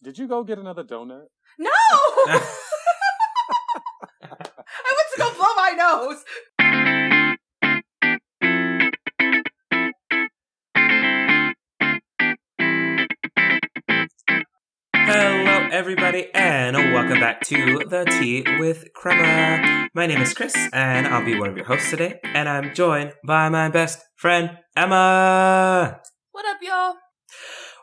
Did you go get another donut? No! I went to go blow my nose. Hello, everybody, and welcome back to The Tea with Crema. My name is Chris, and I'll be one of your hosts today, and I'm joined by my best friend, Emma. What up, y'all?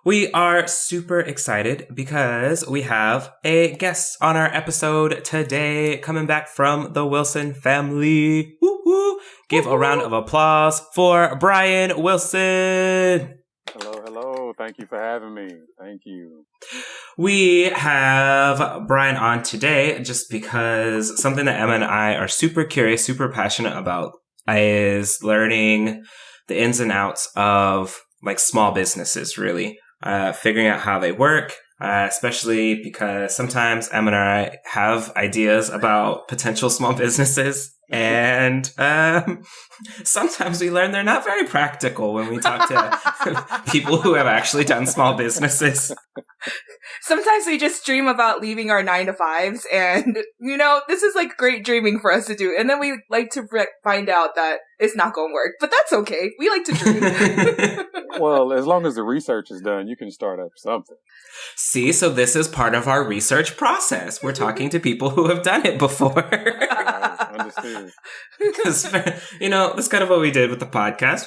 We are super excited because we have a guest on our episode today coming back from the Wilson family. Woo-hoo. Give a round of applause for Brian Wilson. Hello. Thank you for having me. Thank you. We have Brian on today just because something that Emma and I are super curious, super passionate about is learning the ins and outs of like small businesses, really. Figuring out how they work, especially because sometimes Emma and I have ideas about potential small businesses, and sometimes we learn they're not very practical when we talk to people who have actually done small businesses. Sometimes we just dream about leaving our 9-to-5s, and, this is like great dreaming for us to do. And then we like to find out that it's not going to work. But that's okay. We like to dream. Well, as long as the research is done, you can start up something. See, so this is part of our research process. We're talking to people who have done it before. Understood. Because, that's kind of what we did with the podcast.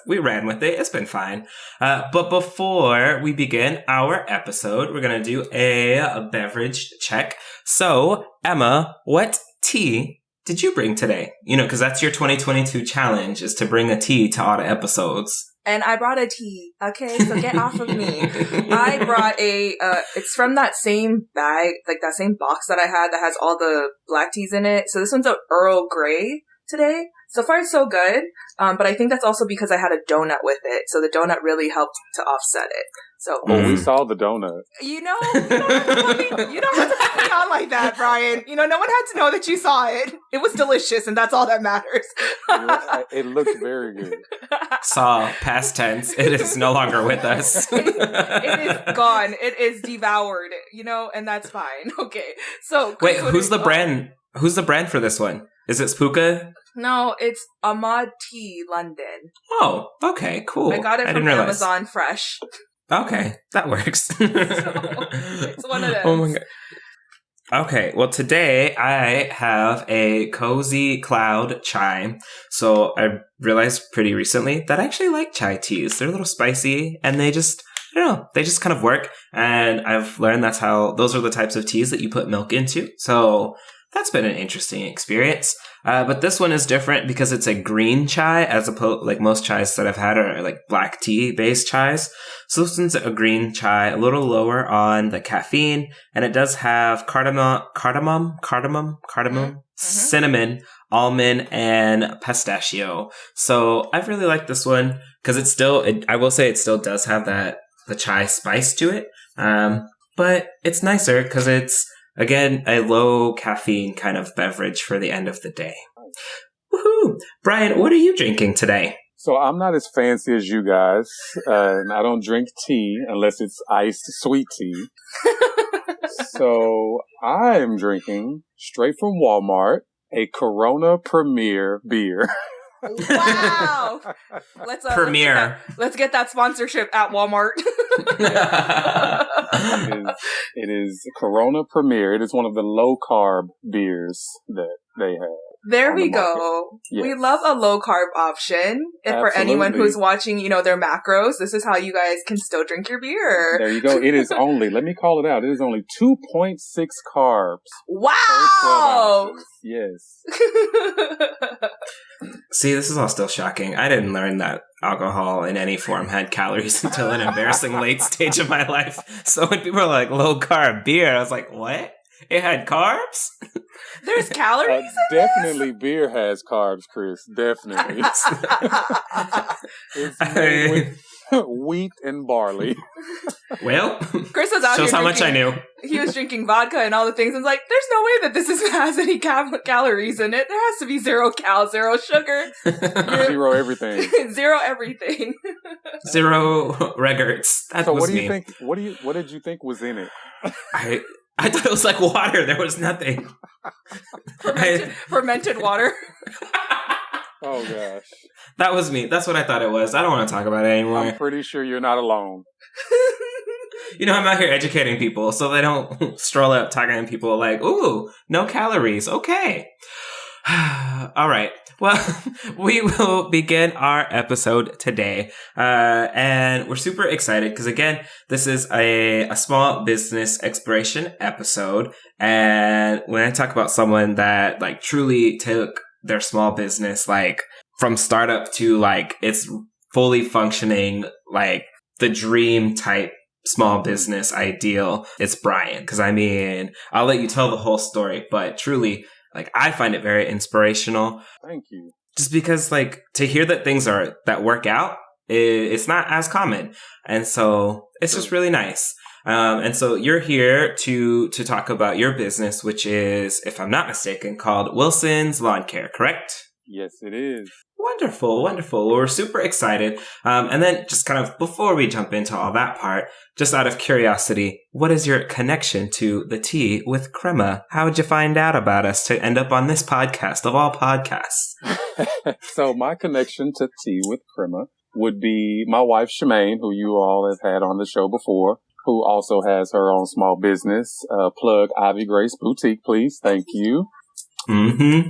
We ran with it. It's been fine. But before we begin our episode, we're going to do a beverage check. So, Emma, what tea did you bring today? Because that's your 2022 challenge, is to bring a tea to all the episodes. And I brought a tea. Okay, so get off of me. I brought it's from that same bag, like that same box that I had that has all the black teas in it. So this one's a Earl Grey today. So far, it's so good. But I think that's also because I had a donut with it. So the donut really helped to offset it. So we saw the donut. You don't have to put me on like that, Brian. No one had to know that you saw it. It was delicious, and that's all that matters. It looked very good. Saw, past tense. It is no longer with us. It is gone. It is devoured, and that's fine. Okay. So wait, who's the brand? Who's the brand for this one? Is it Spooka? No, it's Ahmad Tea London. Oh, okay, cool. I got it from Amazon fresh. Okay, that works. It's one of those. Oh my god. Okay, well today I have a Cozy Cloud chai. So I realized pretty recently that I actually like chai teas. They're a little spicy and they just kind of work. And I've learned those are the types of teas that you put milk into. So that's been an interesting experience. But this one is different because it's a green chai, as opposed, like most chais that I've had are like black tea based chais. So this one's a green chai, a little lower on the caffeine, and it does have cardamom, cinnamon, almond, and pistachio. So I've really liked this one because I will say it still does have the chai spice to it. But it's nicer because it's, again, a low caffeine kind of beverage for the end of the day. Woohoo! Brian, what are you drinking today? So I'm not as fancy as you guys, and I don't drink tea unless it's iced sweet tea. So I'm drinking, straight from Walmart, a Corona Premier beer. Wow! Premier. Let's get that sponsorship at Walmart. It is Corona Premier. It is one of the low carb beers that they have. There we go. Yes. We love a low carb option. And for anyone who's watching, their macros, this is how you guys can still drink your beer. There you go. It is only, let me call it out, it is only 2.6 carbs. Wow! Yes. See, this is all still shocking. I didn't learn that alcohol in any form had calories until an embarrassing late stage of my life. So when people are like, low carb beer, I was like, what? It had carbs? There's calories in definitely this? Beer has carbs, Chris. Definitely. It's made with wheat and barley. Well, Chris was out shows here how much I knew. He he was drinking vodka and all the things. I was like, there's no way that this has any calories in it. There has to be 0 cal, 0 sugar. 0 everything. 0 everything. 0 records. That so was what do you me. think? What did you think was in it? I thought it was like water. There was nothing. Fermented water. Oh gosh. That was me. That's what I thought it was. I don't want to talk about it anymore. I'm pretty sure you're not alone. You know, I'm out here educating people so they don't stroll up talking to people like, ooh, no calories. Okay. All right. Well, we will begin our episode today. And we're super excited because, again, this is a small business exploration episode. And when I talk about someone that like truly took their small business, like from startup to like it's fully functioning, like the dream type small business ideal, it's Brian. Because I mean, I'll let you tell the whole story, but truly, like, I find it very inspirational. Thank you. Just because, like, to hear that things that work out, it's not as common. And so it's just really nice. And so you're here to talk about your business, which is, if I'm not mistaken, called Wilson's Lawn Care, correct? Yes, it is. Wonderful, wonderful. Well, we're super excited. And then just kind of before we jump into all that part, just out of curiosity, what is your connection to the tea with crema? How would you find out about us to end up on this podcast of all podcasts? So my connection to tea with crema would be my wife, Shamaine, who you all have had on the show before, who also has her own small business. Plug Ivy Grace Boutique, please. Thank you. Mm-hmm.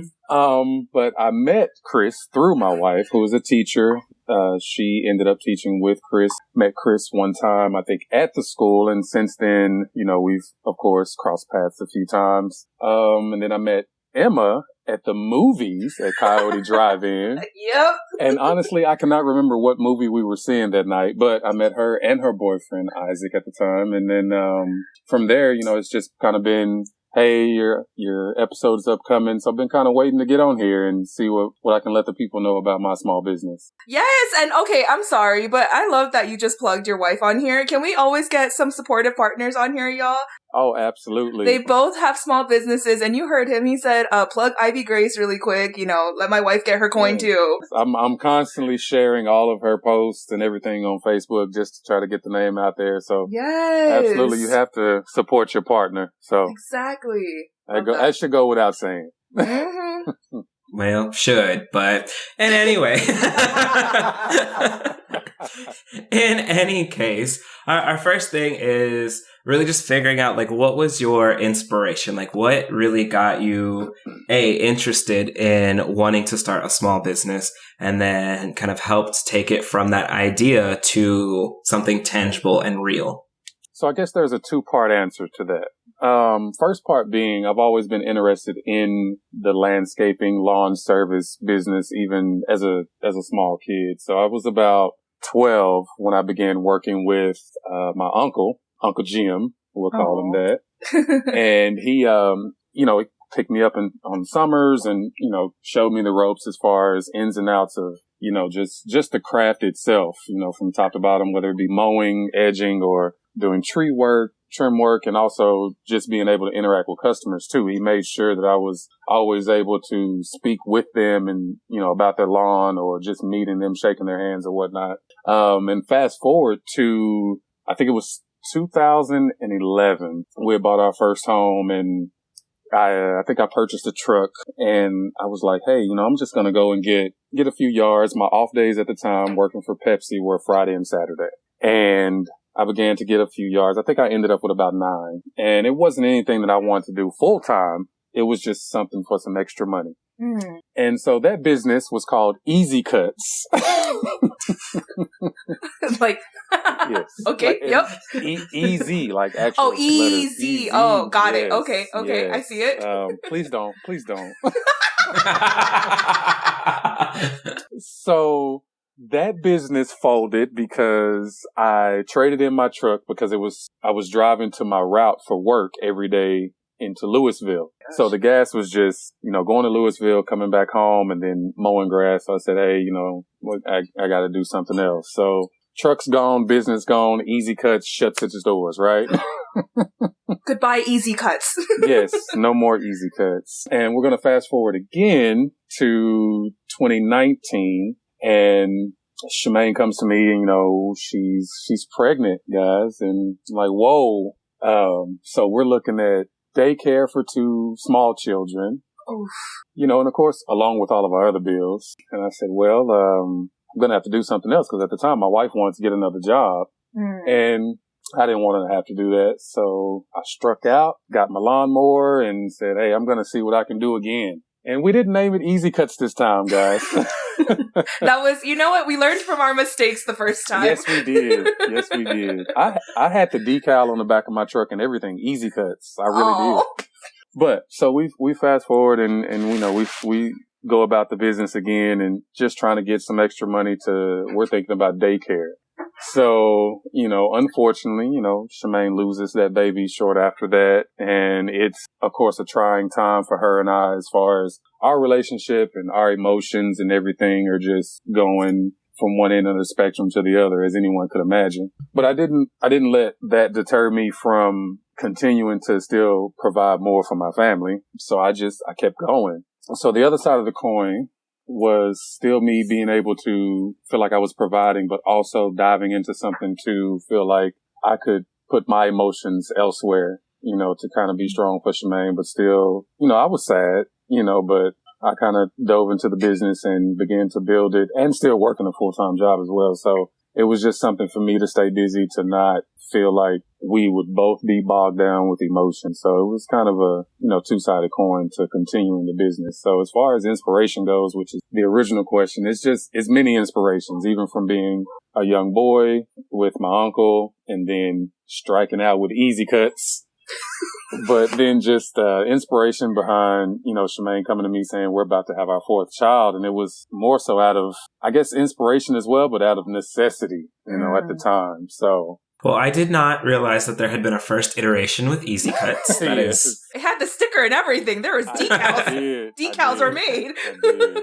But I met Chris through my wife, who is a teacher. She ended up teaching with Chris. Met Chris one time, I think, at the school. And since then, you know, we've, of course, crossed paths a few times. And then I met Emma at the movies at Coyote Drive-In. Yep. And honestly, I cannot remember what movie we were seeing that night, but I met her and her boyfriend, Isaac, at the time. And then, from there, you know, it's just kind of been, hey, your episode is upcoming. So I've been kind of waiting to get on here and see what I can let the people know about my small business. Yes, and okay, I'm sorry, but I love that you just plugged your wife on here. Can we always get some supportive partners on here, y'all? Oh, absolutely. They both have small businesses, and you heard him. He said, plug Ivy Grace really quick, you know, let my wife get her coin too. I'm constantly sharing all of her posts and everything on Facebook just to try to get the name out there. So yes, absolutely, you have to support your partner. So exactly. That should go without saying. Mm-hmm. Well, should, but in anyway. In any case, our first thing is really just figuring out, like, what was your inspiration? Like, what really got you, interested in wanting to start a small business, and then kind of helped take it from that idea to something tangible and real? So I guess there's a 2-part answer to that. First part being, I've always been interested in the landscaping, lawn service business, even as a small kid. So I was about 12 when I began working with my Uncle Jim, we'll call him that. And he, you know, he picked me up on summers and, you know, showed me the ropes as far as ins and outs of, you know, just the craft itself, you know, from top to bottom, whether it be mowing, edging, or doing tree work, trim work, and also just being able to interact with customers too. He made sure that I was always able to speak with them and, you know, about their lawn or just meeting them, shaking their hands or whatnot. And fast forward to, I think it was 2011, we had bought our first home, and I think I purchased a truck, and I was like, hey, you know, I'm just going to go and get a few yards. My off days at the time working for Pepsi were Friday and Saturday. And I began to get a few yards. I think I ended up with about 9, and it wasn't anything that I wanted to do full time. It was just something for some extra money. Mm. And so that business was called Easy Cuts. Like, yes. Okay. Like, yep. Easy, like actual. Oh, easy. Easy. Oh, got it. Yes, Okay. yes. I see it. Please don't. So that business folded because I traded in my truck because I was driving to my route for work every day into Louisville. Gosh. So the gas was just, you know, going to Louisville, coming back home, and then mowing grass. So I said, hey, you know, I got to do something else. So truck's gone, business gone, Easy Cuts shuts its doors, right? Goodbye, Easy Cuts. Yes, no more Easy Cuts. And we're going to fast forward again to 2019, and Shamaine comes to me, and, she's pregnant, guys, and I'm like, whoa. So we're looking at daycare for 2 small children, Oof. and of course, along with all of our other bills. And I said, well, I'm going to have to do something else, because at the time my wife wanted to get another job, and I didn't want to have to do that. So I struck out, got my lawnmower, and said, hey, I'm going to see what I can do again. And we didn't name it Easy Cuts this time, guys. That was, you know what? We learned from our mistakes the first time. Yes, we did. Yes, we did. I had the decal on the back of my truck and everything. Easy Cuts. I really did. But so we fast forward and we go about the business again and just trying to get some extra money we're thinking about daycare. So, unfortunately, Shamaine loses that baby short after that. And it's, of course, a trying time for her and I as far as our relationship and our emotions and everything are just going from one end of the spectrum to the other, as anyone could imagine. But I didn't let that deter me from continuing to still provide more for my family. So I kept going. So the other side of the coin was still me being able to feel like I was providing, but also diving into something to feel like I could put my emotions elsewhere, to kind of be strong for Shamaine, but still, I was sad, but I kind of dove into the business and began to build it and still working a full-time job as well. So it was just something for me to stay busy, to not feel like we would both be bogged down with emotion. So it was kind of a, two-sided coin to continuing the business. So as far as inspiration goes, which is the original question, it's many inspirations, even from being a young boy with my uncle and then striking out with Easy Cuts. But then just inspiration behind, Shamaine coming to me saying we're about to have our 4th child. And it was more so out of, I guess, inspiration as well, but out of necessity, at the time. So. Well, I did not realize that there had been a first iteration with Easy Cuts. That is. It had the sticker and everything. There was decals. Decals were made.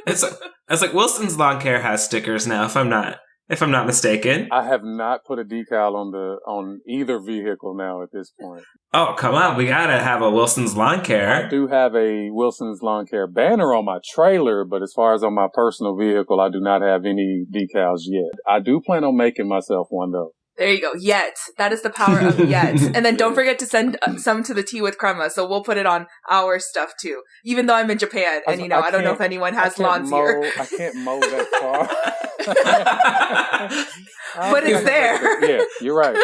It's like Wilson's Lawn Care has stickers now, if I'm not mistaken. I have not put a decal on either vehicle now at this point. Oh, come on. We gotta have a Wilson's Lawn Care. I do have a Wilson's Lawn Care banner on my trailer, but as far as on my personal vehicle, I do not have any decals yet. I do plan on making myself one, though. There you go. Yet. That is the power of yet. And then don't forget to send some to the Tea with Crema, so we'll put it on our stuff too. Even though I'm in Japan, and I don't know if anyone has lawns here. I can't mow that far. But it's there. Yeah, you're right.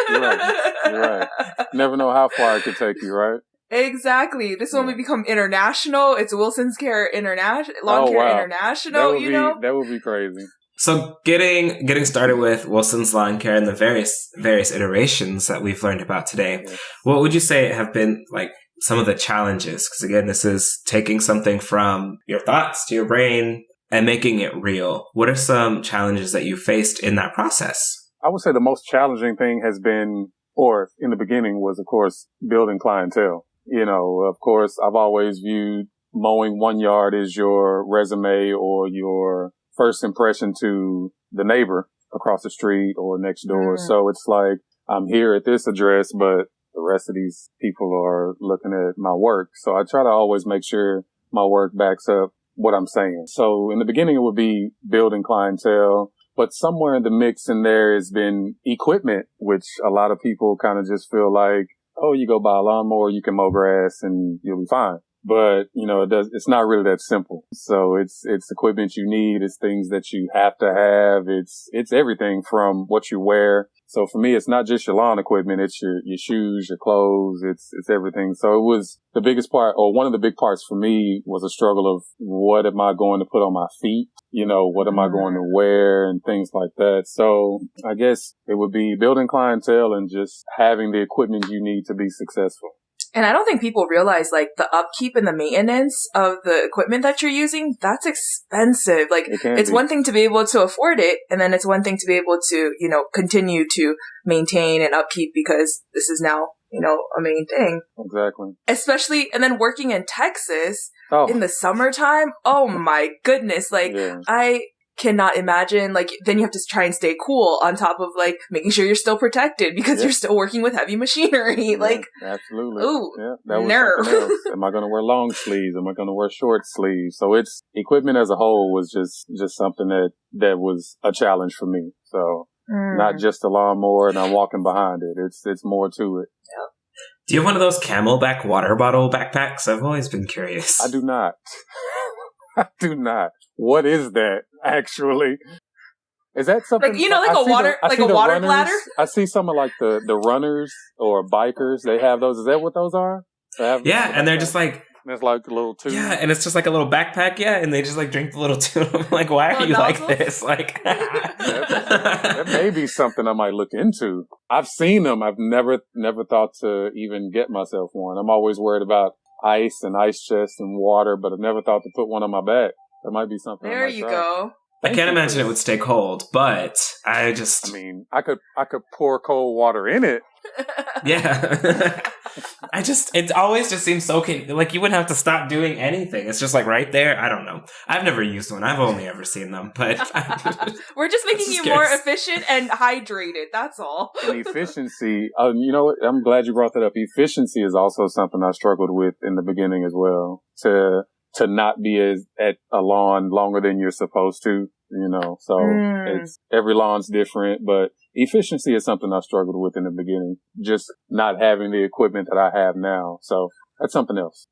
Never know how far it could take you, right? Exactly. This one will become international. It's Wilson's Care International, Lawn Care International, That would be crazy. So getting started with Wilson's Lawn Care and the various iterations that we've learned about today, what would you say have been like some of the challenges? Because again, this is taking something from your thoughts to your brain and making it real. What are some challenges that you faced in that process? I would say the most challenging thing has been, or in the beginning was, of course, building clientele. Of course, I've always viewed mowing one yard as your resume or your first impression to the neighbor across the street or next door. So it's like, I'm here at this address, but the rest of these people are looking at my work. So I try to always make sure my work backs up what I'm saying. So in the beginning, it would be building clientele, but somewhere in the mix in there has been equipment, which a lot of people kind of just feel like, oh, you go buy a lawnmower, you can mow grass and you'll be fine. But, it's not really that simple. So it's equipment you need. It's things that you have to have. It's everything from what you wear. So for me, it's not just your lawn equipment. It's your shoes, your clothes. It's everything. So it was the biggest part, or one of the big parts for me was a struggle of what am I going to put on my feet? What am I going to wear and things like that. So I guess it would be building clientele and just having the equipment you need to be successful. And I don't think people realize, like, the upkeep and the maintenance of the equipment that you're using, that's expensive. Like, it's one thing to be able to afford it, and then it's one thing to be able to, continue to maintain and upkeep because this is now, a main thing. Exactly. Especially, and then working in Texas in the summertime, oh my goodness. Like, cannot imagine, like, then you have to try and stay cool on top of, like, making sure you're still protected because you're still working with heavy machinery. Like, absolutely. Ooh, that was something else. Am I going to wear long sleeves? Am I going to wear short sleeves? So it's equipment as a whole was just something that was a challenge for me. So not just a lawnmower and I'm walking behind it. It's more to it. Yeah. Do you have one of those Camelback water bottle backpacks? I've always been curious. I do not. I do not. What is that, actually? Is that something? Like, like a water runners, bladder? I see some of like the runners or bikers. They have those. Is that what those are? Yeah, and they're just like... There's like a little tube. Yeah, and it's just like a little backpack, and they just like drink the little tube. I'm like, why are you nozzles? like this? Like, that may be something I might look into. I've seen them. I've never thought to even get myself one. I'm always worried about ice and ice chest and water, but I've never thought to put one on my back. That might be something. There you go. I can't imagine it would stay cold, but I mean, I could pour cold water in it. Yeah. It always just seems so, like you wouldn't have to stop doing anything. It's just like right there. I don't know. I've never used one. I've only ever seen them, but we're just making you more efficient and hydrated. That's all. And efficiency. You know what? I'm glad you brought that up. Efficiency is also something I struggled with in the beginning as well. To not be at a lawn longer than you're supposed to, so it's every lawn's different, but efficiency is something I struggled with in the beginning, just not having the equipment that I have now. So that's something else.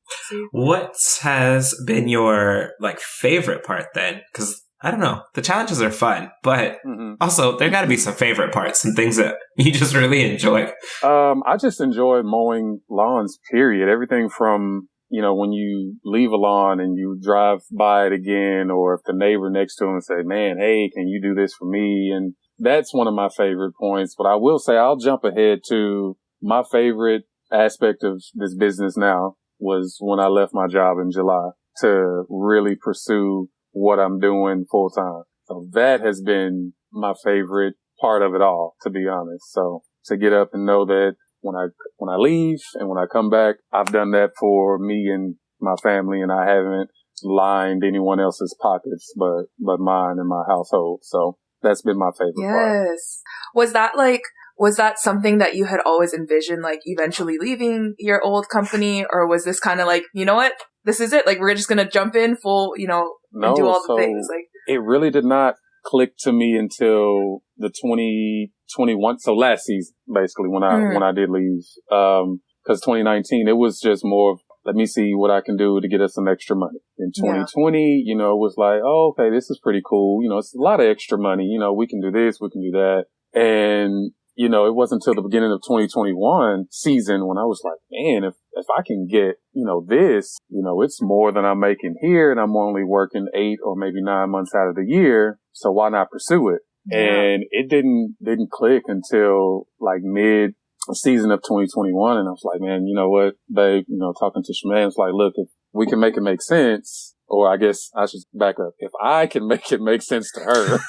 What has been your favorite part then? Because I don't know, the challenges are fun, but also there got to be some favorite parts and things that you just really enjoy. I just enjoy mowing lawns, period. Everything from when you leave a lawn and you drive by it again, or if the neighbor next to him say, man, hey, can you do this for me? And that's one of my favorite points. But I will say I'll jump ahead to my favorite aspect of this business now was when I left my job in July to really pursue what I'm doing full time. So that has been my favorite part of it all, to be honest. So to get up and know that when I leave and when I come back, I've done that for me and my family, and I haven't lined anyone else's pockets but mine and my household. So that's been my favorite part. Yes. Was that something that you had always envisioned, like eventually leaving your old company, or was this kind of like, you know what, this is it? Like we're just gonna jump in full, and do all the things. Like it really did not click to me until the 2021, so last season, basically, when I did leave. Because 2019, it was just more of, let me see what I can do to get us some extra money. In 2020, it was like, oh, okay, this is pretty cool. It's a lot of extra money. We can do this, we can do that. And, it wasn't until the beginning of 2021 season when I was like, man, if I can get, this, it's more than I'm making here, and I'm only working 8 or maybe 9 months out of the year. So why not pursue it? Yeah. And it didn't click until like mid season of 2021. And I was like, man, you know what, babe, talking to Shamaine, I was like, look, if we can make it make sense, or I guess I should back up. If I can make it make sense to her,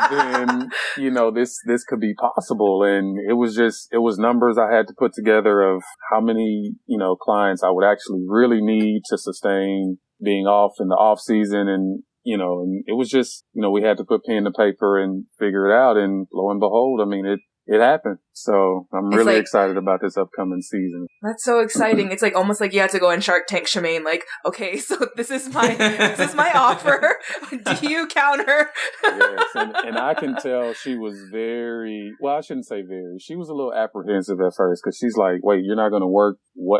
then, this could be possible. And it was numbers I had to put together of how many, clients I would actually really need to sustain being off in the off season. And, and it was just, we had to put pen to paper and figure it out. And lo and behold, I mean, it happened. So I'm really excited about this upcoming season. That's so exciting. It's like almost like you had to go on Shark Tank, Shamaine. Like, okay, so this is my offer. Do you counter? Yes, and I can tell she was I shouldn't say very. She was a little apprehensive at first because she's like, wait, you're not going to work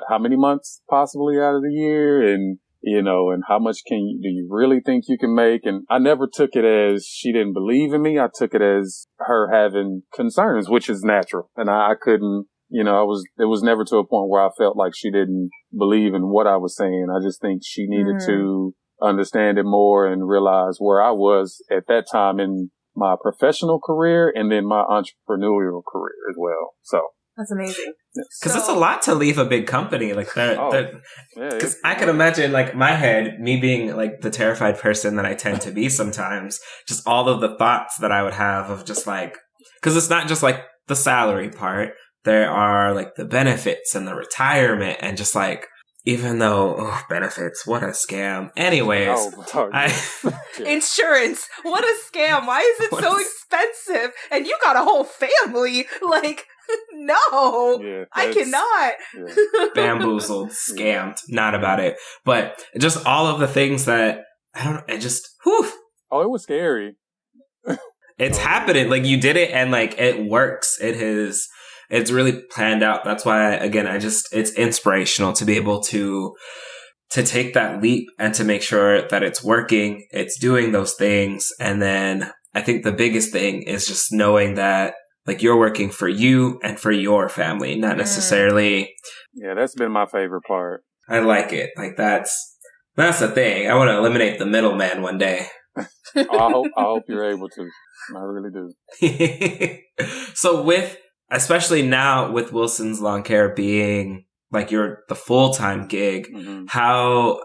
how many months possibly out of the year? And and how much do you really think you can make? And I never took it as she didn't believe in me. I took it as her having concerns, which is natural. And I couldn't, it was never to a point where I felt like she didn't believe in what I was saying. I just think she needed to understand it more and realize where I was at that time in my professional career and then my entrepreneurial career as well. So. That's amazing. Because it's a lot to leave a big company like that. Because I can imagine, like, my head, me being, like, the terrified person that I tend to be sometimes, just all of the thoughts that I would have of just, like, because it's not just, like, the salary part. There are, like, the benefits and the retirement and just, like, even though benefits, what a scam. Anyways, insurance, what a scam. Why is it so expensive? And you got a whole family. Like, no, I cannot. Bamboozled, scammed, not about it. But just all of the things that, I don't know, it just, whew. Oh, it was scary. It's happening. Like, you did it and like, it works. It's really planned out. That's why, again, it's inspirational to be able to take that leap and to make sure that it's working, it's doing those things. And then I think the biggest thing is just knowing that like you're working for you and for your family, not necessarily. Yeah, that's been my favorite part. I like it. Like that's the thing. I want to eliminate the middleman one day. I hope you're able to. I really do. So especially now with Wilson's Lawn Care being like the full-time gig, how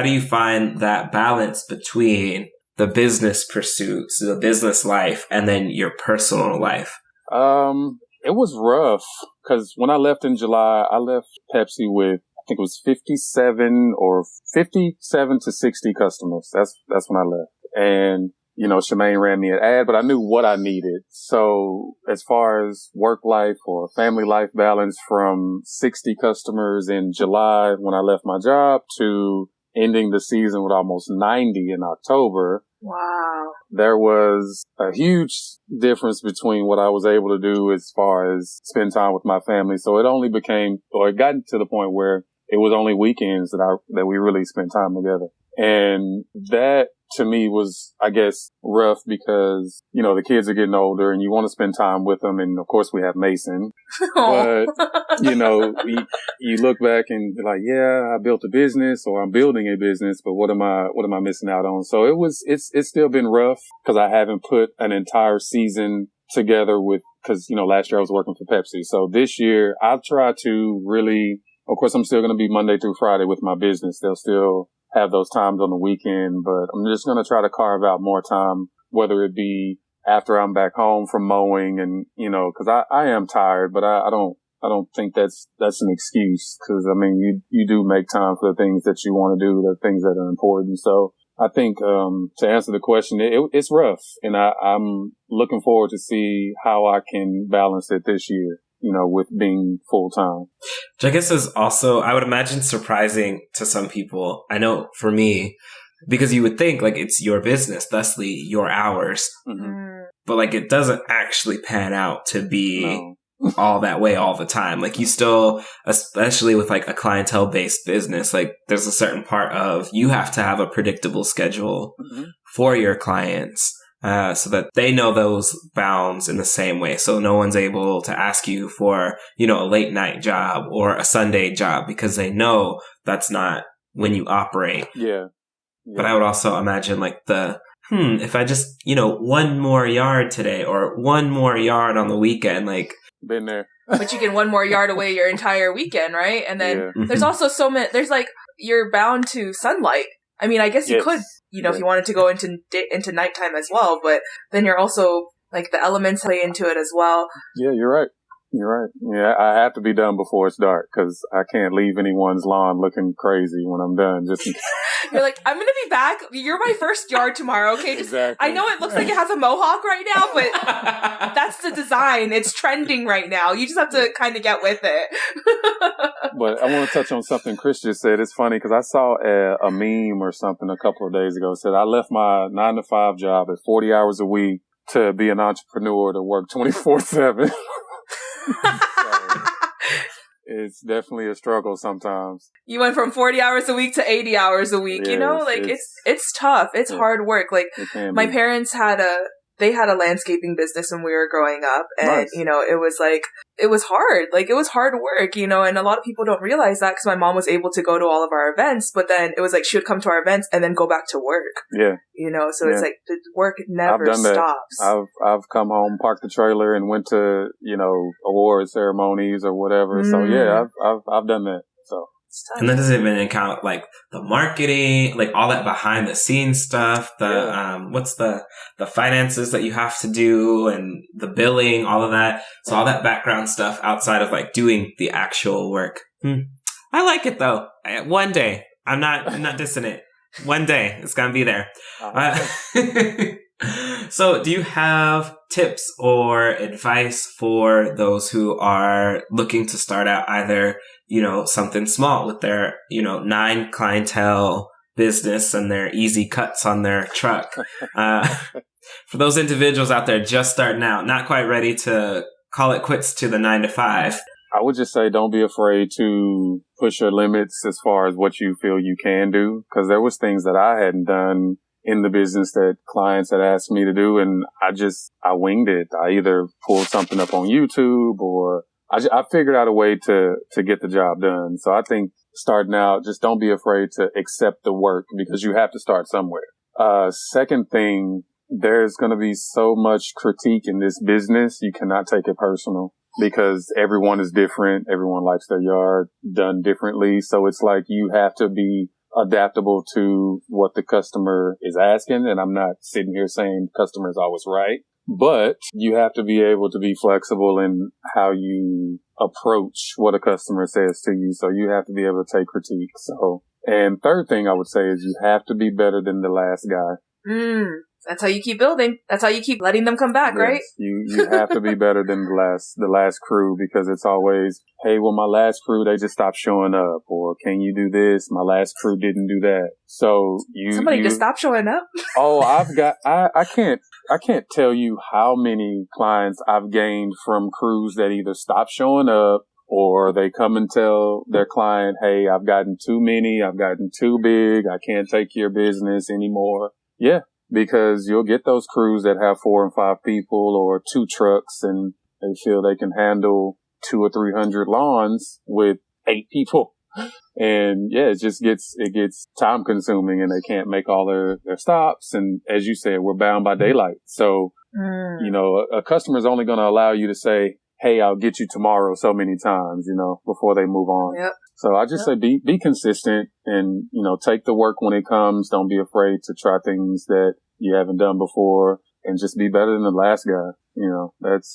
do you find that balance between the business pursuits, the business life, and then your personal life? It was rough because when I left in July, I left Pepsi with, I think it was 57 to 60 customers. That's when I left. And Shamaine ran me an ad, but I knew what I needed. So as far as work life or family life balance, from 60 customers in July when I left my job to ending the season with almost 90 in October. Wow. There was a huge difference between what I was able to do as far as spend time with my family. So it got to the point where it was only weekends that we really spent time together. And that to me was, I guess, rough because, the kids are getting older and you want to spend time with them. And of course we have Mason, but you look back and you're like, yeah, I built a business or I'm building a business, but what am I missing out on? So it's still been rough because I haven't put an entire season together because last year I was working for Pepsi. So this year I've tried to really, of course I'm still going to be Monday through Friday with my business. They'll still have those times on the weekend, but I'm just going to try to carve out more time, whether it be after I'm back home from mowing and, cause I am tired, but I don't think that's an excuse. Cause I mean, you do make time for the things that you want to do, the things that are important. So I think, to answer the question, it's rough and I'm looking forward to see how I can balance it this year. With being full time. Which I guess is also, I would imagine, surprising to some people. I know for me, because you would think like it's your business, thusly your hours. Mm-hmm. But like it doesn't actually pan out to be all that way all the time. Like you still, especially with like a clientele based business, like there's a certain part of you have to have a predictable schedule for your clients. So that they know those bounds in the same way. So no one's able to ask you for, a late night job or a Sunday job because they know that's not when you operate. Yeah. But I would also imagine like if I just, one more yard today or one more yard on the weekend, like. Been there. But you get one more yard away your entire weekend, right? And then there's also there's like, you're bound to sunlight. I mean, I guess you could, if you wanted to go into nighttime as well, but then you're also, like, the elements play into it as well. Yeah, you're right. Yeah, I have to be done before it's dark because I can't leave anyone's lawn looking crazy when I'm done. You're like, I'm going to be back. You're my first yard tomorrow, okay? Exactly. I know it looks like it has a mohawk right now, but that's the design. It's trending right now. You just have to kind of get with it. But I want to touch on something Chris just said. It's funny because I saw a meme or something a couple of days ago. It said, I left my 9-to-5 job at 40 hours a week to be an entrepreneur to work 24/7. So, it's definitely a struggle sometimes. You went from 40 hours a week to 80 hours a week, it's tough. It's hard work. Like my parents had a landscaping business when we were growing up and, it was hard. Like it was hard work, and a lot of people don't realize that because my mom was able to go to all of our events, but then it was like she would come to our events and then go back to work. Yeah. It's like the work never stops. I've come home, parked the trailer and went to, award ceremonies or whatever. So yeah, I've done that. So. And that doesn't even account like the marketing, like all that behind the scenes stuff, what's the finances that you have to do and the billing, all of that. So all that background stuff outside of like doing the actual work. I like it though. One day. I'm not dissing it. One day it's gonna be there. So do you have tips or advice for those who are looking to start out either, something small with their, 9 clientele business and their easy cuts on their truck? For those individuals out there just starting out, not quite ready to call it quits to the 9 to 5. I would just say don't be afraid to push your limits as far as what you feel you can do. Because there was things that I hadn't done in the business that clients had asked me to do, and I winged it. I either pulled something up on YouTube or I figured out a way to get the job done. So I think starting out, just don't be afraid to accept the work because you have to start somewhere. Second thing, there's going to be so much critique in this business. You cannot take it personal because everyone is different. Everyone likes their yard done differently. So it's like you have to be adaptable to what the customer is asking. And I'm not sitting here saying the customer is always right, but you have to be able to be flexible in how you approach what a customer says to you. So you have to be able to take critique. So, and third thing I would say is you have to be better than the last guy. That's how you keep building. That's how you keep letting them come back, yes, right? You have to be better than the last crew because it's always, hey, well, my last crew, they just stopped showing up, or can you do this? My last crew didn't do that. So somebody just stopped showing up. Oh, I can't tell you how many clients I've gained from crews that either stop showing up or they come and tell their client, hey, I've gotten too many, I've gotten too big, I can't take your business anymore. Yeah. Because you'll get those crews that have 4 and 5 people or 2 trucks and they feel they can handle 200 or 300 lawns with 8 people. And yeah, it gets time consuming and they can't make all their stops. And as you said, we're bound by daylight. So, a customer's only going to allow you to say, hey, I'll get you tomorrow so many times, before they move on. Yep. So I just say be consistent and, take the work when it comes. Don't be afraid to try things that you haven't done before and just be better than the last guy.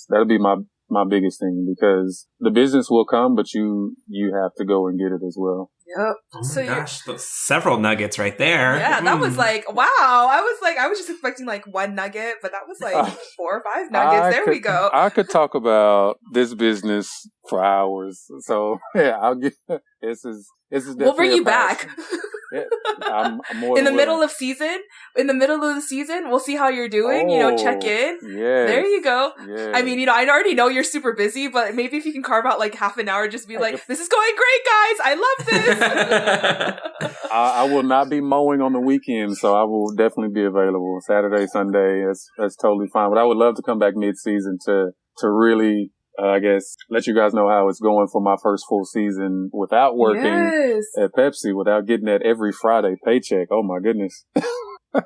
That'll be my biggest thing because the business will come, but you have to go and get it as well. Yep. Oh my gosh, several nuggets right there. Yeah, that was like, wow. I was just expecting like 1 nugget, but that was like 4 or 5 nuggets. There we go. I could talk about this business for hours. So yeah, this is we'll bring you back. Yeah, I'm more in the middle of the season, we'll see how you're doing. Check in. Yeah, there you go. Yes. I mean, I already know you're super busy, but maybe if you can carve out like half an hour, just be like, "This is going great, guys. I love this." I will not be mowing on the weekend, so I will definitely be available Saturday, Sunday. That's totally fine. But I would love to come back mid-season to really. I guess let you guys know how it's going for my first full season without working at Pepsi, without getting that every Friday paycheck. Oh my goodness.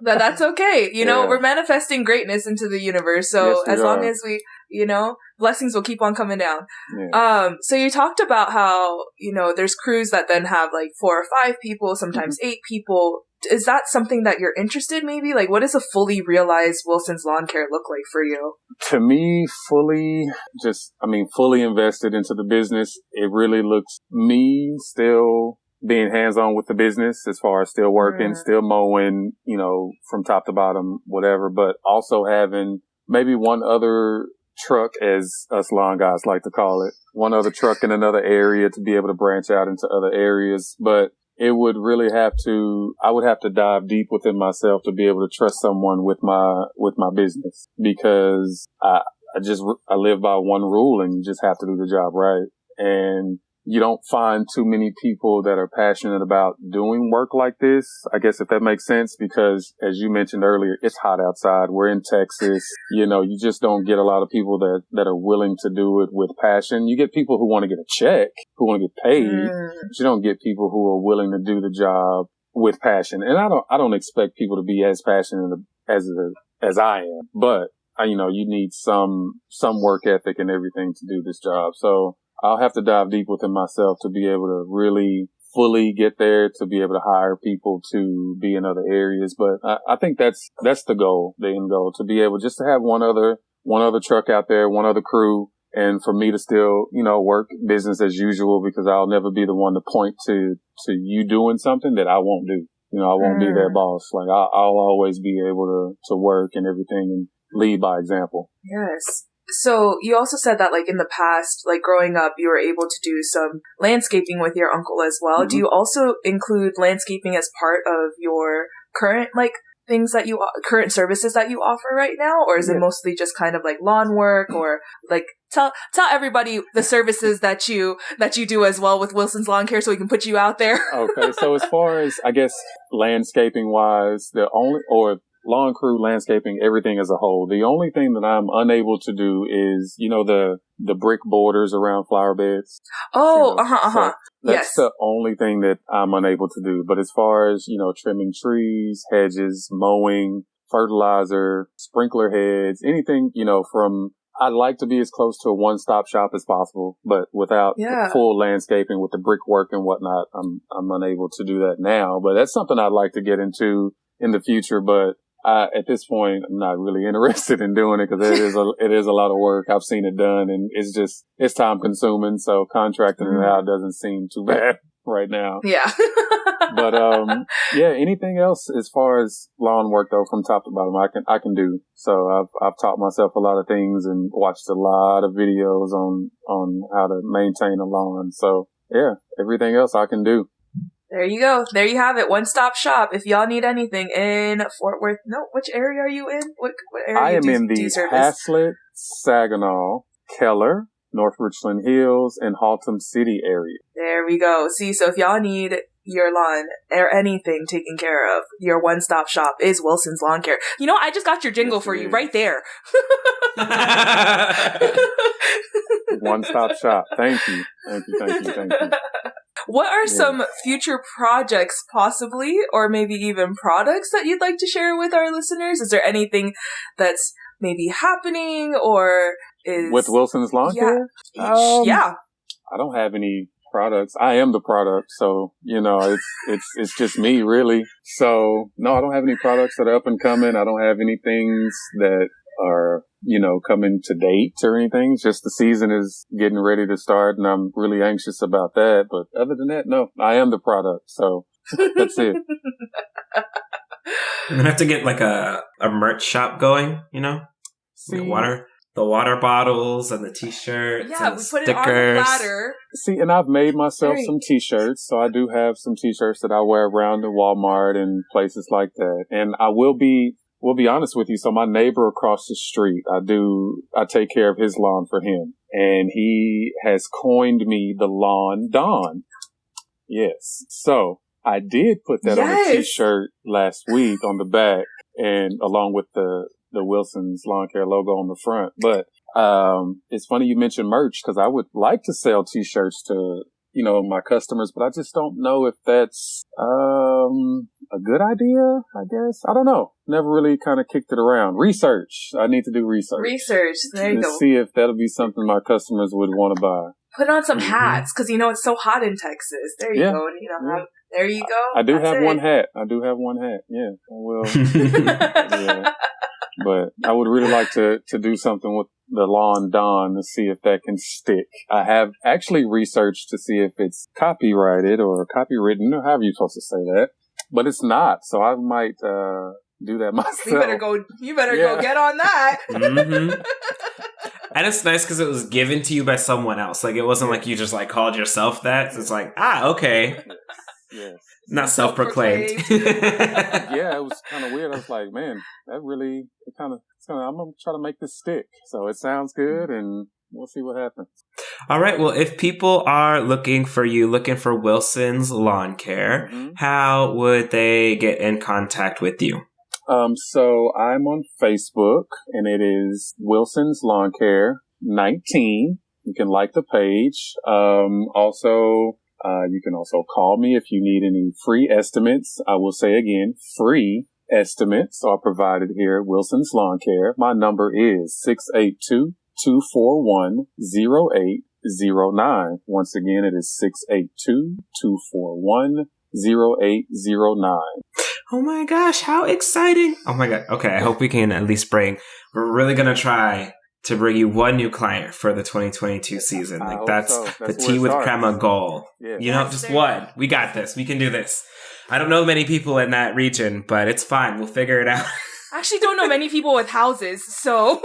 That's okay. We're manifesting greatness into the universe. So as long as we, blessings will keep on coming down. Yeah. So you talked about how, there's crews that then have like 4 or 5 people, sometimes 8 people. Is that something that you're interested maybe? Like what does a fully realized Wilson's Lawn Care look like for you? To me, fully invested into the business. It really looks me still being hands-on with the business as far as still working, still mowing, from top to bottom, whatever, but also having maybe one other truck, as us lawn guys like to call it, one other truck in another area to be able to branch out into other areas. But it would really I would have to dive deep within myself to be able to trust someone with my business because I live by one rule and you just have to do the job right. And you don't find too many people that are passionate about doing work like this. I guess if that makes sense, because as you mentioned earlier, it's hot outside. We're in Texas. You just don't get a lot of people that are willing to do it with passion. You get people who want to get a check, who want to get paid, but you don't get people who are willing to do the job with passion. And I don't expect people to be as passionate as I am, but you need some work ethic and everything to do this job. So I'll have to dive deep within myself to be able to really fully get there, to be able to hire people to be in other areas. But I think that's the goal, the end goal, to be able just to have one other truck out there, one other crew, and for me to still, work business as usual, because I'll never be the one to point to you doing something that I won't do. I won't be that boss. Like I'll always be able to work and everything and lead by example. Yes. So you also said that, like, in the past, like, growing up, you were able to do some landscaping with your uncle as well. Mm-hmm. Do you also include landscaping as part of your current, like, current services that you offer right now? Or is it mostly just kind of like lawn work, or like, tell everybody the services that you do as well with Wilson's Lawn Care, so we can put you out there? Okay. So as far as, I guess, landscaping wise, lawn crew, landscaping, everything as a whole, the only thing that I'm unable to do is, the brick borders around flower beds. Oh, So that's the only thing that I'm unable to do. But as far as, trimming trees, hedges, mowing, fertilizer, sprinkler heads, anything, I'd like to be as close to a one-stop shop as possible, but without full landscaping with the brickwork and whatnot, I'm unable to do that now. But that's something I'd like to get into in the future. But at this point, I'm not really interested in doing it, because it is a lot of work. I've seen it done, and it's time consuming. So contracting it out doesn't seem too bad right now. Yeah. But, anything else as far as lawn work, though, from top to bottom, I can do. So I've taught myself a lot of things and watched a lot of videos on how to maintain a lawn. So yeah, everything else I can do. There you go. There you have it. One-stop shop. If y'all need anything in Fort Worth. No, which area are you in? What area I am in the Haslett, Saginaw, Keller, North Richland Hills, and Haltom City area. There we go. See, so if y'all need your lawn or anything taken care of, your one-stop shop is Wilson's Lawn Care. I just got your jingle for you right there. One-stop shop. Thank you. What are some future projects, possibly, or maybe even products that you'd like to share with our listeners? Is there anything that's maybe happening, or is... with Wilson's Lawn Care? Yeah. I don't have any products. I am the product. So, it's just me, really. So, no, I don't have any products that are up and coming. I don't have any things that are, coming to date or anything. It's just the season is getting ready to start, and I'm really anxious about that. But other than that, no, I am the product. So that's it. I'm gonna have to get like a merch shop going, See, the water bottles and the t-shirts. Yeah, and we stickers. put it on the platter. See, and I've made myself some t-shirts. So I do have some t-shirts that I wear around the Walmart and places like that. And we'll be honest with you. So my neighbor across the street, I take care of his lawn for him, and he has coined me the Lawn Don. Yes. So I did put that on a t-shirt last week on the back, and along with the Wilson's Lawn Care logo on the front. But, it's funny you mentioned merch, because I would like to sell t-shirts to, my customers, but I just don't know if that's, a good idea, I guess. I don't know. Never really kind of kicked it around. Research. I need to do research. There you go. See if that'll be something my customers would want to buy. Put on some hats, because it's so hot in Texas. There you go. There you go. I do have one hat. Yeah, I will. Yeah. But I would really like to do something with the Lawn Don to see if that can stick. I have actually researched to see if it's copyrighted or copywritten, or however you're supposed to say that. But it's not, so I might do that myself. You better go get on that. Mm-hmm. And it's nice because it was given to you by someone else. Like, it wasn't like you just called yourself that. So it's like, okay. Yes. Not self-proclaimed. Yeah, it was kind of weird. I was like, man, that really, I'm going to try to make this stick. So it sounds good, and we'll see what happens. All right. Well, if people are looking for Wilson's Lawn Care, how would they get in contact with you? So I'm on Facebook, and it is Wilson's Lawn Care 19. You can like the page. You can also call me if you need any free estimates. I will say again, free estimates are provided here at Wilson's Lawn Care. My number is 682-241-0809. Once again, it is 682-241-0809. Oh my gosh, how exciting. Oh my God. Okay, I hope we can at least bring. We're really going to try to bring you one new client for the 2022 season. Like that's the tea with crema goal. Yeah. You know, just one. We got this. We can do this. I don't know many people in that region, but it's fine. We'll figure it out. I actually don't know many people with houses, so.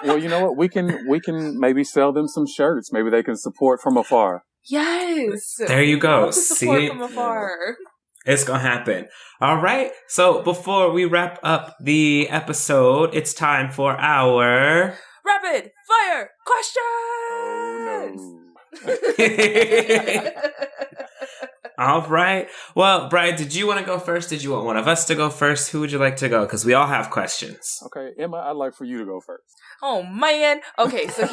Well, you know what? We can maybe sell them some shirts. Maybe they can support from afar. Yes. There you go. Support from afar. It's gonna happen. All right. So before we wrap up the episode, it's time for our rapid fire questions. Oh, no. All right. Well, Brian, did you want to go first? Did you want one of us to go first? Who would you like to go? Because we all have questions. Okay, Emma, I'd like for you to go first. Oh man. Okay, so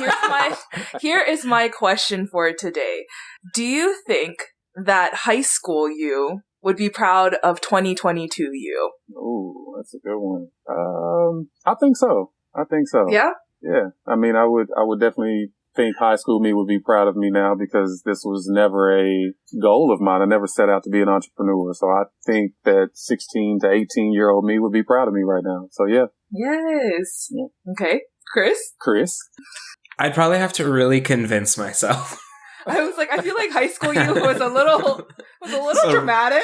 here is my question for today. Do you think that high school you would be proud of 2022 you? Oh, that's a good one. I think so. Yeah? Yeah. I mean, I would definitely think high school me would be proud of me now because this was never a goal of mine. I never set out to be an entrepreneur. So I think that 16 to 18-year-old me would be proud of me right now. So yeah. Yes. Yeah. Okay. Chris? I'd probably have to really convince myself. I was like, I feel like high school you was a little dramatic.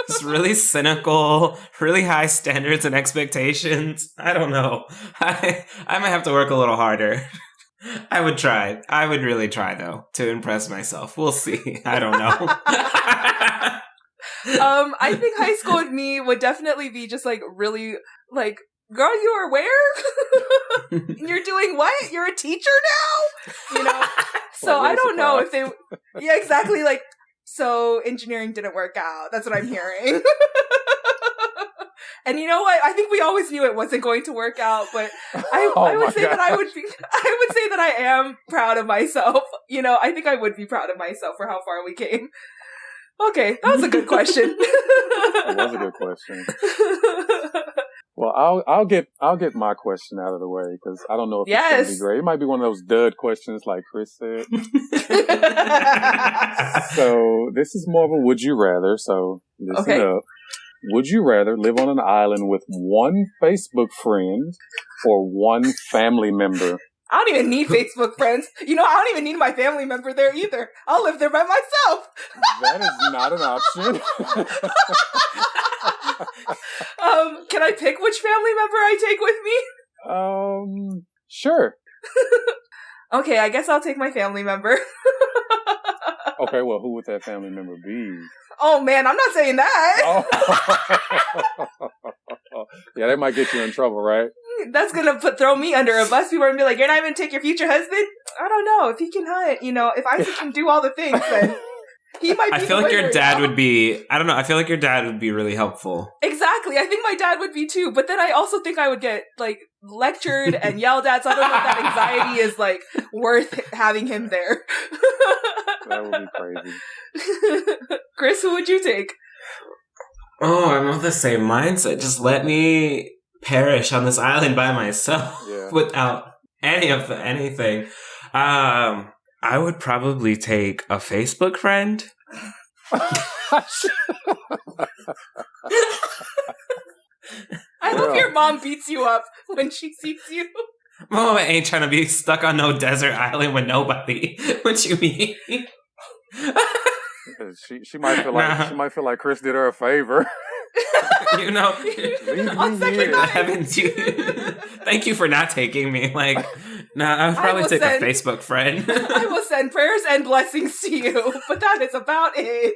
It's really cynical, really high standards and expectations. I don't know. I might have to work a little harder. I would try. I would really try, though, to impress myself. We'll see. I don't know. I think high school with me would definitely be just like really like, girl, you are where? You're doing what? You're a teacher now? You know? So I don't know if they... Yeah, exactly. Like, so engineering didn't work out. That's what I'm hearing. And you know what? I think we always knew it wasn't going to work out, but I would say that I would say that I am proud of myself. You know, I think I would be proud of myself for how far we came. Okay, that was a good question. That was a good question. Well, I'll get my question out of the way because I don't know if it's going to be great. It might be one of those dud questions like Chris said. So this is more of a would you rather. So listen up. Would you rather live on an island with one Facebook friend or one family member? I don't even need Facebook friends. You know, I don't even need my family member there either. I'll live there by myself. That is not an option. Can I pick which family member I take with me? Sure. Okay, I guess I'll take my family member. Okay, well, who would that family member be? Oh, man, I'm not saying that. Oh. Yeah, that might get you in trouble, right? That's going to throw me under a bus. People are going to be like, you're not even take your future husband? I don't know. If he can hunt, you know, if Isaac can do all the things, then he might be I feel like your dad would be, I don't know, I feel like your dad would be really helpful. Exactly. I think my dad would be too. But then I also think I would get, like, lectured and yelled at. So I don't know if that anxiety is, like, worth having him there. That would be crazy. Chris, who would you take? Oh, I'm of the same mindset. Just let me perish on this island by myself without anything. I would probably take a Facebook friend. I hope your mom beats you up when she sees you. Mama ain't trying to be stuck on no desert island with nobody. What you mean? She might feel like Chris did her a favor. You know, on second night. Thank you for not taking me. Like, I'll probably take a Facebook friend. I will send prayers and blessings to you, but that is about it.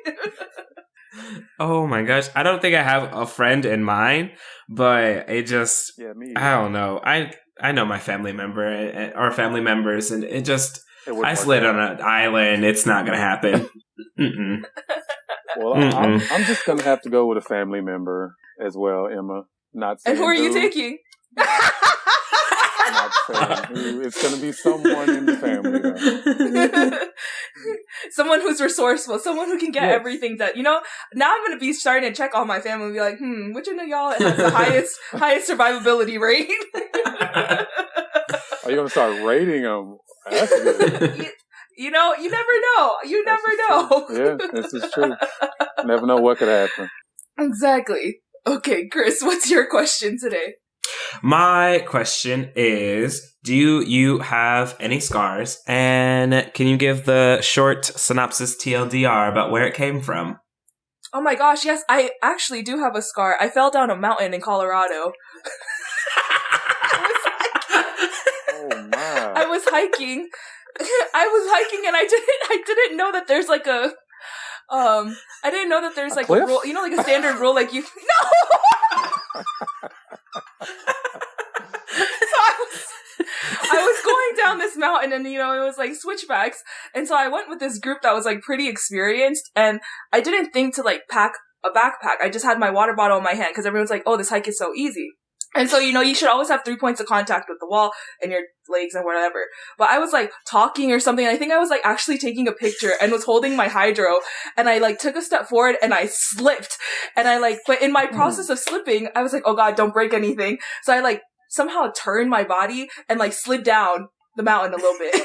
Oh my gosh. I don't think I have a friend in mind, but it just, I don't know. I know my family member or family members, and it just, isolated on an island, it's not going to happen. Mm-mm. Well, I'm just going to have to go with a family member as well, Emma. Not saying and who are you taking? Not saying who. It's going to be someone in the family, though. Someone who's resourceful, someone who can get everything done. You know, now I'm going to be starting to check all my family and be like, which one of y'all has the highest survivability rate? Are you going to start rating them? That's good. You know, you never know. You never know. Yeah, this is true. Never know what could happen. Exactly. Okay, Chris, what's your question today? My question is, do you have any scars? And can you give the short synopsis TLDR about where it came from? Oh my gosh, yes, I actually do have a scar. I fell down a mountain in Colorado. Oh my! I was hiking. And I didn't know that there's like a I didn't know that there's like cliff? a rule, like a standard rule, like you no. I was going down this mountain and, it was like switchbacks. And so I went with this group that was like pretty experienced, and I didn't think to like pack a backpack. I just had my water bottle in my hand because everyone's like, oh, this hike is so easy. And so, you should always have 3 points of contact with the wall and your legs and whatever. But I was like talking or something. And I think I was like actually taking a picture and was holding my hydro. And I like took a step forward and I slipped. And but in my process of slipping, I was like, oh God, don't break anything. So I like somehow turned my body and like slid down the mountain a little bit.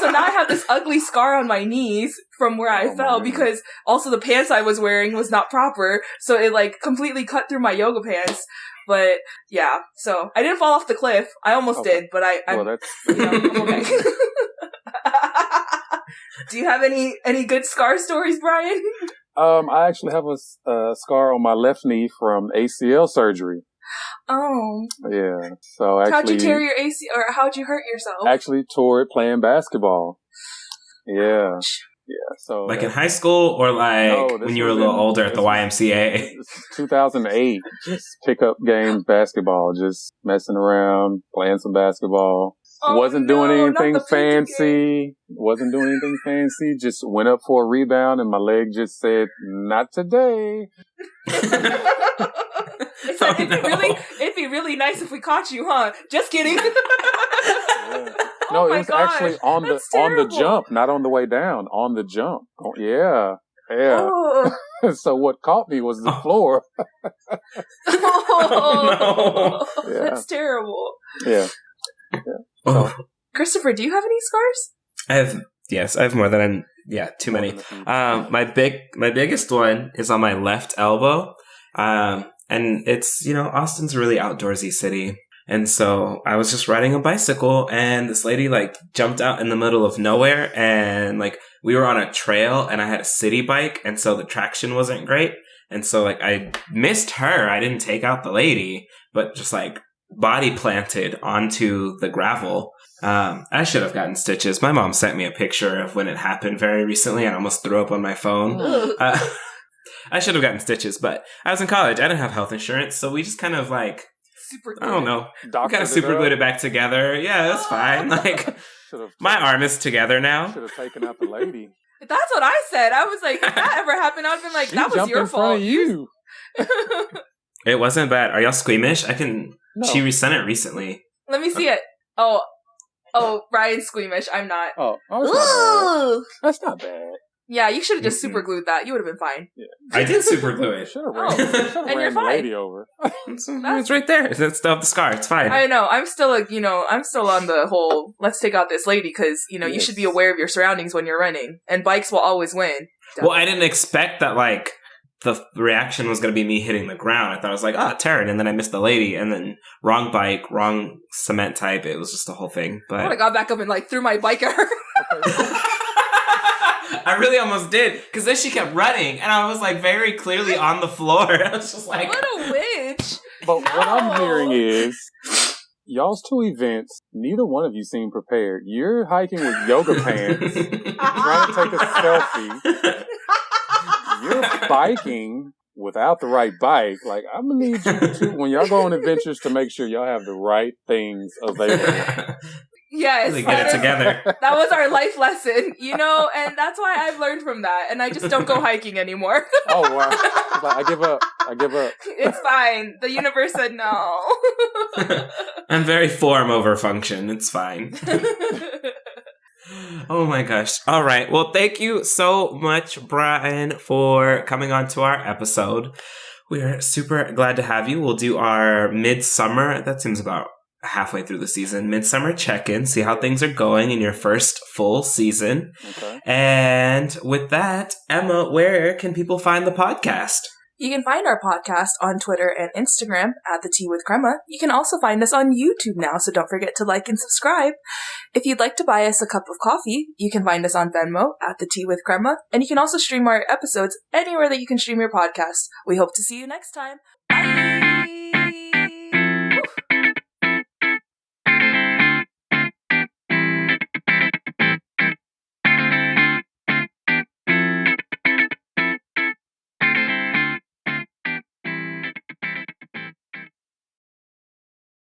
So now I have this ugly scar on my knees from where I fell because also the pants I was wearing was not proper. So it like completely cut through my yoga pants. But yeah, so I didn't fall off the cliff. I almost did, but I'm okay. Do you have any good scar stories, Brian? I actually have a scar on my left knee from ACL surgery. Oh. Yeah. So actually, how'd you tear your ACL, or how'd you hurt yourself? Actually tore it playing basketball. Yeah. Yeah. So like in high school, or like when you were a little older at the YMCA? 2008. Just pick up games basketball, just messing around, playing some basketball. Wasn't doing anything fancy. Just went up for a rebound and my leg just said, "Not today." It's like, it'd be really nice if we caught you, huh? Just kidding. Yeah. No, it was actually on the jump, not on the way down. On the jump. Oh, yeah. Oh. So what caught me was the floor. Oh, no. Yeah. That's terrible. Yeah. So. Christopher, do you have any scars? I have more than too many. My biggest one is on my left elbow. And it's, Austin's a really outdoorsy city. And so I was just riding a bicycle and this lady like jumped out in the middle of nowhere, and like we were on a trail and I had a city bike, and so the traction wasn't great. And so like I missed her. I didn't take out the lady, but just like body planted onto the gravel. I should have gotten stitches. My mom sent me a picture of when it happened very recently and I almost threw up on my phone. I should have gotten stitches, but I was in college. I didn't have health insurance, so we just kind of like, I don't know. We kind of super glued it back together. Yeah, it was fine. Like, my arm is together now. Should have taken out the lady. That's what I said. I was like, if that ever happened, I'd been like, that was your fault. You. It wasn't bad. Are y'all squeamish? No. She resent it recently. Let me see it. Oh, Ryan's squeamish. I'm not. That's not bad. Yeah, you should have just super glued that. You would have been fine. Yeah. I did super glue it. Should have ran the lady over. It's right there. It's still the scar. It's fine. I know. I'm still I'm still on the whole, let's take out this lady, because, you should be aware of your surroundings when you're running. And bikes will always win. Well, I didn't expect that, like, the reaction was going to be me hitting the ground. I thought I was like, Taryn, and then I missed the lady, and then wrong bike, wrong cement type. It was just the whole thing. But I got back up and, like, threw my bike at her. I really almost did, because then she kept running, and I was like very clearly on the floor. I was just like, what a witch! But what I'm hearing is, y'all's two events, neither one of you seem prepared. You're hiking with yoga pants, trying to take a selfie. You're biking without the right bike. Like, I'm gonna need you to, when y'all go on adventures, to make sure y'all have the right things available. Yes. Really get it together. That was our life lesson, and that's why I've learned from that, and I just don't go hiking anymore. Oh, wow. Like, I give up. It's fine. The universe said no. I'm very form over function. It's fine. Oh my gosh. All right. Well, thank you so much, Brian, for coming on to our episode. We're super glad to have you. We'll do our midsummer. That seems about halfway through the season. Midsummer check-in. See how things are going in your first full season. Okay. And with that, Emma, where can people find the podcast? You can find our podcast on Twitter and Instagram at The Tea with Crema. You can also find us on YouTube now, so don't forget to like and subscribe. If you'd like to buy us a cup of coffee, you can find us on Venmo at The Tea with Crema, and you can also stream our episodes anywhere that you can stream your podcast. We hope to see you next time. Bye!